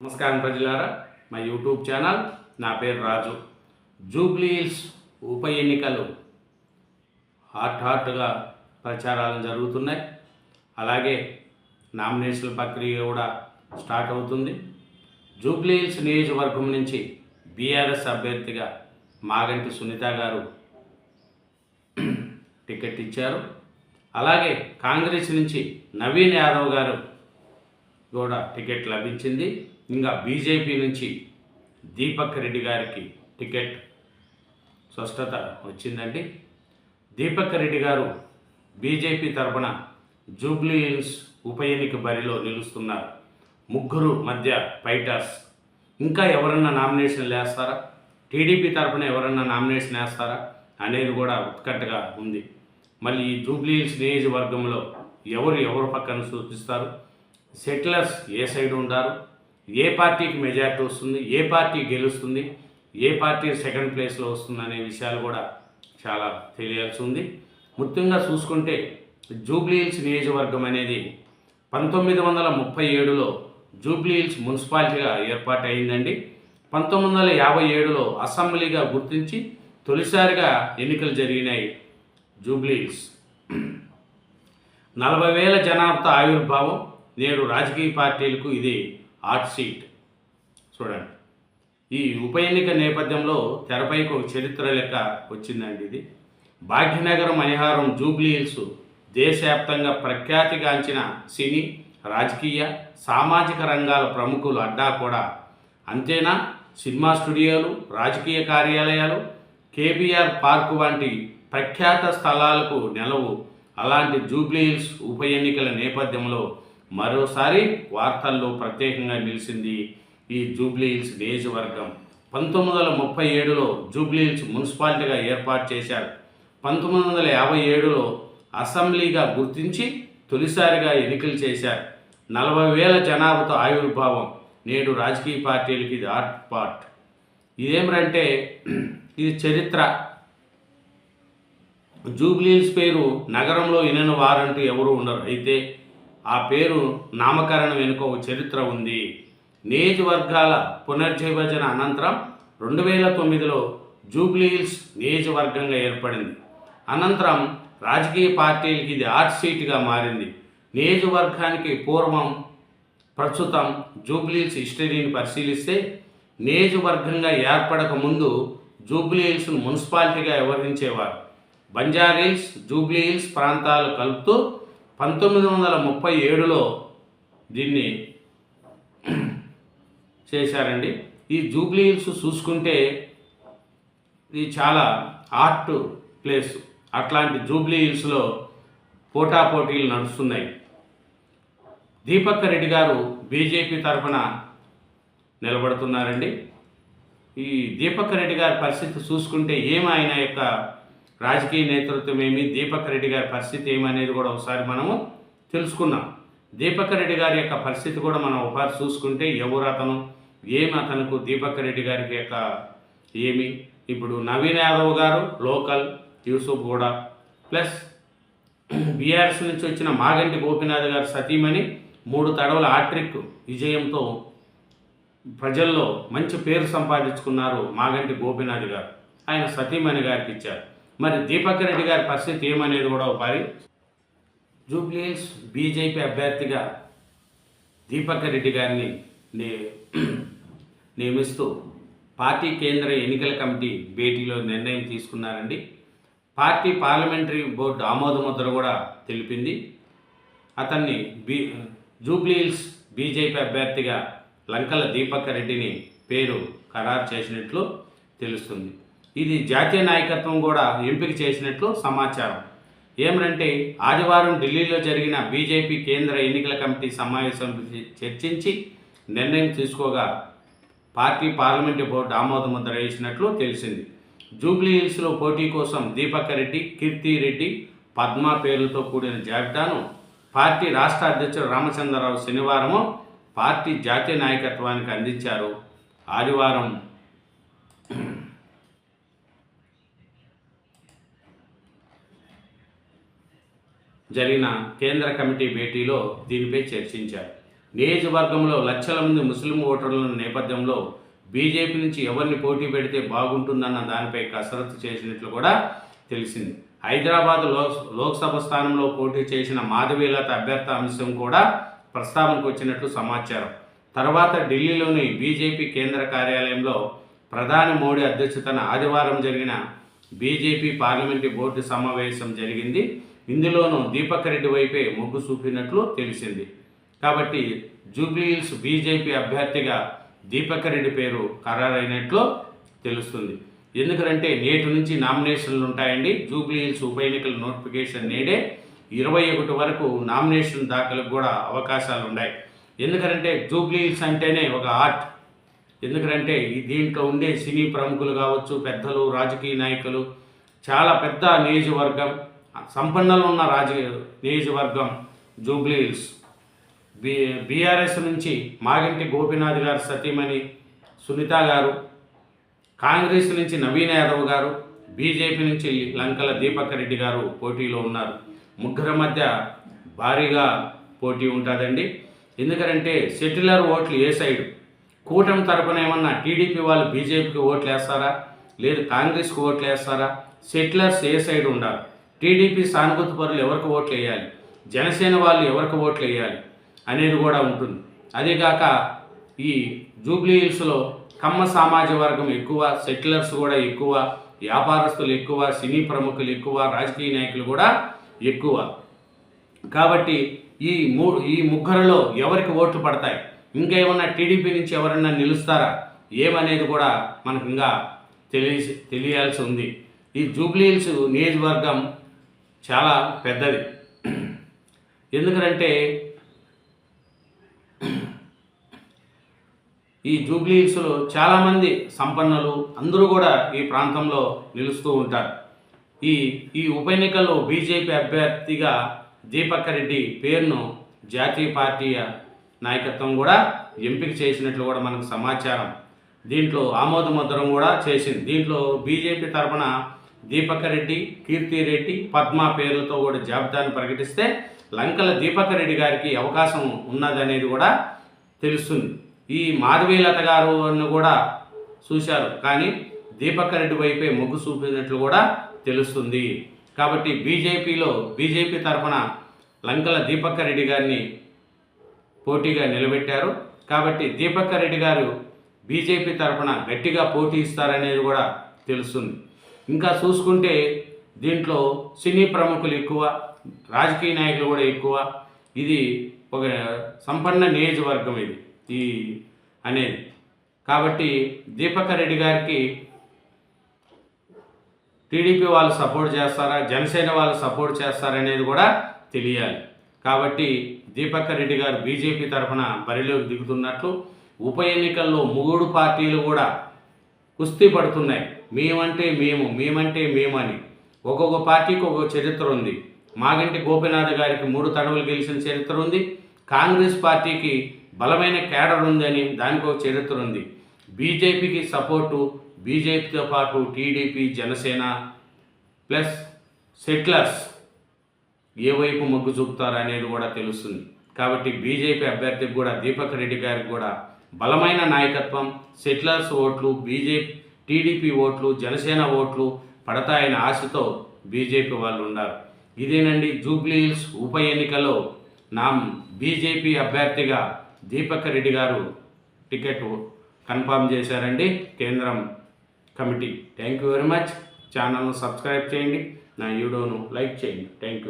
నమస్కారం ప్రజలారా, మా యూట్యూబ్ ఛానల్. నా పేరు రాజు. జూబ్లీహిల్స్ ఉప ఎన్నికలు హాట్గా ప్రచారాలు జరుగుతున్నాయి. అలాగే నామినేషన్ ప్రక్రియ కూడా స్టార్ట్ అవుతుంది. జూబ్లీహిల్స్ నియోజకవర్గం నుంచి బీఆర్ఎస్ అభ్యర్థిగా మాగంటి సునీత గారు టికెట్ ఇచ్చారు. అలాగే కాంగ్రెస్ నుంచి నవీన్ యాదవ్ గారు కూడా టికెట్ లభించింది. ఇంకా బీజేపీ నుంచి దీపక్ రెడ్డి గారికి టికెట్ స్పష్టత వచ్చిందండి. దీపక్ రెడ్డి గారు బీజేపీ తరఫున జూబ్లీహిల్స్ ఉప ఎన్నిక బరిలో నిలుస్తున్నారు. ముగ్గురు మధ్య ఫైటర్స్. ఇంకా ఎవరన్నా నామినేషన్ వేస్తారా, టీడీపీ తరఫున ఎవరన్నా నామినేషన్ వేస్తారా అనేది కూడా ఉత్కంఠగా ఉంది. మళ్ళీ ఈ జూబ్లీహిల్స్ నియోజకవర్గంలో ఎవరు పక్కన సూచిస్తారు, సెటిలర్స్ ఏ సైడ్ ఉంటారు, ఏ పార్టీకి మెజారిటీ వస్తుంది, ఏ పార్టీ గెలుస్తుంది, ఏ పార్టీ సెకండ్ ప్లేస్లో వస్తుంది అనే విషయాలు కూడా చాలా తెలియాల్సి ఉంది. ముఖ్యంగా చూసుకుంటే జూబ్లీహిల్స్ నియోజకవర్గం అనేది 1937లో జూబ్లీహిల్స్ మున్సిపాలిటీగా ఏర్పాటు అయిందండి. 1957లో అసెంబ్లీగా గుర్తించి తొలిసారిగా ఎన్నికలు జరిగినాయి. జూబ్లీహిల్స్ 40,000 జనాభా ఆవిర్భావం. నేడు రాజకీయ పార్టీలకు ఇది హాట్ సీట్. చూడండి, ఈ ఉప ఎన్నిక నేపథ్యంలో తెరపైకి ఒక చరిత్ర లెక్క వచ్చిందండి. ఇది భాగ్యనగరం, మణిహారం, జూబ్లీహిల్స్ దేశవ్యాప్తంగా ప్రఖ్యాతిగాంచిన సినీ, రాజకీయ, సామాజిక రంగాల ప్రముఖులు అడ్డా కూడా. అంతేనా, సినిమా స్టూడియోలు, రాజకీయ కార్యాలయాలు, కేబీఆర్ పార్కు వంటి ప్రఖ్యాత స్థలాలకు నెలవు. అలాంటి జూబ్లీహిల్స్ ఉప ఎన్నికల నేపథ్యంలో మరోసారి వార్తల్లో ప్రత్యేకంగా నిలిచింది ఈ జూబ్లీహిల్స్ నియోజకవర్గం. 1937లో జూబ్లీహిల్స్ మున్సిపాలిటీగా ఏర్పాటు చేశారు. 1957లో అసెంబ్లీగా గుర్తించి తొలిసారిగా ఎన్నికలు చేశారు. 40,000 జనాభాతో ఆవిర్భావం. నేడు రాజకీయ పార్టీలకి ఇది హాట్ పాట్. ఇదేమిటంటే ఇది చరిత్ర. జూబ్లీహిల్స్ పేరు నగరంలో వినని వారంటూ ఎవరు ఉండరు. అయితే ఆ పేరు నామకరణం వెనుక ఒక చరిత్ర ఉంది. నియోజకవర్గాల పునర్విభజన అనంతరం 2009లో జూబ్లీహిల్స్ నియోజకవర్గంగా ఏర్పడింది. అనంతరం రాజకీయ పార్టీలకి ఇది హాట్ సీట్గా మారింది. నియోజకవర్గానికి పూర్వం, ప్రస్తుతం జూబ్లీహిల్స్ హిస్టరీని పరిశీలిస్తే నియోజకవర్గంగా ఏర్పడక ముందు జూబ్లీహిల్స్ను మున్సిపాలిటీగా వ్యవహరించేవారు. బంజారాహిల్స్, జూబ్లీహిల్స్ ప్రాంతాలు కలుపుతూ 1937లో దీన్ని చేశారండి. ఈ జూబ్లీహిల్స్ చూసుకుంటే ఇది చాలా హాట్ ప్లేస్. అట్లాంటి జూబ్లీహిల్స్లో పోటాపోటీలు నడుస్తున్నాయి. దీపక్ రెడ్డి గారు బీజేపీ తరఫున నిలబడుతున్నారండి. ఈ దీపక్ రెడ్డి గారి పరిస్థితి చూసుకుంటే ఆయన యొక్క రాజకీయ నేతృత్వం ఏమి, దీపక్ రెడ్డి గారి పరిస్థితి ఏమనేది కూడా ఒకసారి మనము తెలుసుకున్నాం. దీపక్ రెడ్డి గారి యొక్క పరిస్థితి కూడా మనం ఒకసారి చూసుకుంటే ఎవరు అతను, అతనుకు దీపక్ రెడ్డి గారికి యొక్క ఏమి. ఇప్పుడు నవీన్ యాదవ్ గారు లోకల్, యూసుఫ్ కూడా, ప్లస్ బీఆర్ఎస్ నుంచి వచ్చిన మాగంటి గోపీనాథ్ గారు సతీమణి 3 తడవల హ్యాట్రిక్ విజయంతో ప్రజల్లో మంచి పేరు సంపాదించుకున్నారు మాగంటి గోపీనాథ్ గారు. ఆయన సతీమణి గారికి ఇచ్చారు. మరి దీపక్ రెడ్డి గారి పరిస్థితి ఏమనేది కూడా ఒకసారి. జూబ్లీహిల్స్ బీజేపీ అభ్యర్థిగా దీపక్ రెడ్డి గారిని నియమిస్తూ పార్టీ కేంద్ర ఎన్నికల కమిటీ భేటీలో నిర్ణయం తీసుకున్నారండి. పార్టీ పార్లమెంటరీ బోర్డు ఆమోదముద్ర కూడా తెలిపింది. అతన్ని జూబ్లీహిల్స్ బీజేపీ అభ్యర్థిగా లంకల దీపక్ రెడ్డిని పేరు ఖరారు చేసినట్లు తెలుస్తుంది. ఇది జాతీయ నాయకత్వం కూడా ఎంపిక చేసినట్లు సమాచారం. ఏమంటే ఆదివారం ఢిల్లీలో జరిగిన బీజేపీ కేంద్ర ఎన్నికల కమిటీ సమావేశం చర్చించి నిర్ణయం తీసుకోగా పార్టీ పార్లమెంటు బోర్డు ఆమోదముద్ర వేసినట్లు తెలిసింది. జూబ్లీహిల్స్లో పోటీ కోసం దీపక్ రెడ్డి, కీర్తి రెడ్డి, పద్మ పేర్లతో కూడిన జాబితాను పార్టీ రాష్ట్ర అధ్యక్షుడు రామచంద్రరావు శనివారము పార్టీ జాతీయ నాయకత్వానికి అందించారు. ఆదివారం జరిగిన కేంద్ర కమిటీ భేటీలో దీనిపై చర్చించారు. నియోజకవర్గంలో లక్షల మంది ముస్లిం ఓటర్ల నేపథ్యంలో బీజేపీ నుంచి ఎవరిని పోటీ పెడితే బాగుంటుందన్న దానిపై కసరత్తు చేసినట్లు కూడా తెలిసింది. హైదరాబాద్ లోక్సభ స్థానంలో పోటీ చేసిన మాధవీలత అభ్యర్థి అంశం కూడా ప్రస్తావనకు వచ్చినట్లు సమాచారం. తర్వాత ఢిల్లీలోని బీజేపీ కేంద్ర కార్యాలయంలో ప్రధాని మోడీ అధ్యక్షతన ఆదివారం జరిగిన బీజేపీ పార్లమెంటరీ బోర్డు సమావేశం జరిగింది. ఇందులోనూ దీపక్ రెడ్డి వైపే మొగ్గు చూపినట్లు తెలిసింది. కాబట్టి జూబ్లీహిల్స్ బీజేపీ అభ్యర్థిగా దీపక్ రెడ్డి పేరు ఖరారైనట్లు తెలుస్తుంది. ఎందుకంటే నేటి నుంచి నామినేషన్లు ఉంటాయండి. జూబ్లీహిల్స్ ఉప ఎన్నికల నోటిఫికేషన్ నేడే 21 వరకు నామినేషన్ దాఖలకు కూడా అవకాశాలు ఉన్నాయి. ఎందుకంటే జూబ్లీహిల్స్ అంటేనే ఒక ఆర్ట్. ఎందుకంటే దీంట్లో ఉండే సినీ ప్రముఖులు కావచ్చు, పెద్దలు, రాజకీయ నాయకులు, చాలా పెద్ద నియోజకవర్గం, సంపన్నులు ఉన్న నియోజకవర్గం జూబ్లీహిల్స్. బీఆర్ఎస్ నుంచి మాగంటి గోపీనాథ్ గారు సతీమణి సునీత గారు, కాంగ్రెస్ నుంచి నవీన్ యాదవ్ గారు, బీజేపీ నుంచి లంకల దీపక్ రెడ్డి గారు పోటీలో ఉన్నారు. ముగ్గురు మధ్య భారీగా పోటీ ఉంటుందండి. ఎందుకంటే సెటిలర్ ఓట్లు ఏ సైడు, కూటమి తరపున ఏమన్నా టీడీపీ వాళ్ళు బీజేపీకి ఓట్లు వేస్తారా, లేదు కాంగ్రెస్కి ఓట్లు వేస్తారా, సెటిలర్స్ ఏ సైడ్ ఉండాలి, టీడీపీ సానుభూతి పరులు ఎవరికి ఓట్లు వేయాలి, జనసేన వాళ్ళు ఎవరికి ఓట్లు వేయాలి అనేది కూడా ఉంటుంది. అదేగాక ఈ జూబ్లీహిల్స్లో కమ్మ సామాజిక వర్గం ఎక్కువ, సెటిలర్స్ కూడా ఎక్కువ, వ్యాపారస్తులు ఎక్కువ, సినీ ప్రముఖులు ఎక్కువ, రాజకీయ నాయకులు కూడా ఎక్కువ. కాబట్టి ఈ ముగ్గురులో ఎవరికి ఓట్లు పడతాయి, ఇంకా ఏమన్నా టీడీపీ నుంచి ఎవరన్నా నిలుస్తారా ఏమనేది కూడా మనకు ఇంకా తెలియాల్సి ఉంది. ఈ జూబ్లీహిల్స్ నియోజకవర్గం చాలా పెద్దది. ఎందుకంటే ఈ జూబ్లీహిల్స్లో చాలామంది సంపన్నులు అందరూ కూడా ఈ ప్రాంతంలో నిలుస్తూ ఉంటారు. ఈ ఉప ఎన్నికల్లో బీజేపీ అభ్యర్థిగా దీపక్ రెడ్డి పేరును జాతీయ పార్టీ నాయకత్వం కూడా ఎంపిక చేసినట్లు కూడా మనకు సమాచారం. దీంట్లో ఆమోదముద్రం కూడా చేసింది. దీంట్లో బీజేపీ తరఫున దీపక్ రెడ్డి, కీర్తి రెడ్డి, పద్మ పేర్లతో కూడా జాబితాను ప్రకటిస్తే లంకల దీపక్ రెడ్డి గారికి అవకాశం ఉన్నదనేది కూడా తెలుస్తుంది. ఈ మాధవీలత గారు అని కూడా చూశారు, కానీ దీపక్ రెడ్డి వైపే మొగ్గు చూపినట్లు కూడా తెలుస్తుంది. కాబట్టి బీజేపీ తరఫున లంకల దీపక్ రెడ్డి గారిని పోటీగా నిలబెట్టారు. కాబట్టి దీపక్ రెడ్డి గారు బీజేపీ తరఫున గట్టిగా పోటీ ఇస్తారనేది కూడా తెలుస్తుంది. ఇంకా చూసుకుంటే దీంట్లో సినీ ప్రముఖులు ఎక్కువ, రాజకీయ నాయకులు కూడా ఎక్కువ. ఇది ఒక సంపన్న నియోజకవర్గం ఇది అనేది. కాబట్టి దీపక్ రెడ్డి గారికి టీడీపీ వాళ్ళు సపోర్ట్ చేస్తారా, జనసేన వాళ్ళు సపోర్ట్ చేస్తారనేది కూడా తెలియాలి. కాబట్టి దీపక్ రెడ్డి గారు బీజేపీ తరఫున బరిలోకి దిగుతున్నట్లు ఉప ఎన్నికల్లో 3 పార్టీలు కూడా కుస్తీ పడుతున్నాయి. మేమంటే మేము అని. ఒక్కొక్క పార్టీకి ఒక్కొక్క చరిత్ర ఉంది. మాగంటి గోపీనాథ్ గారికి 3 తడవలు గెలిచిన చరిత్ర ఉంది. కాంగ్రెస్ పార్టీకి బలమైన క్యాడర్ ఉందని దానికి ఒక చరిత్ర ఉంది. బీజేపీకి సపోర్టు, బీజేపీతో పాటు టీడీపీ, జనసేన ప్లస్ సెటిలర్స్ ఏ వైపు మొగ్గు చూపుతారు అనేది కూడా తెలుస్తుంది. కాబట్టి బీజేపీ అభ్యర్థికి కూడా దీపక్ రెడ్డి గారికి కూడా బలమైన నాయకత్వం, సెటిలర్స్ ఓట్లు, టీడీపీ ఓట్లు, జనసేన ఓట్లు పడతాయని ఆశతో బీజేపీ వాళ్ళు ఉన్నారు. ఇదేనండి జూబ్లీహిల్స్ ఉప ఎన్నికలో బీజేపీ అభ్యర్థిగా దీపక్ రెడ్డి గారు టికెట్ కన్ఫర్మ్ చేశారండి కేంద్రం committee. Thank you very much. ఛానల్ను సబ్స్క్రైబ్ చేయండి, నా వీడియోను లైక్ చేయండి. Thank you.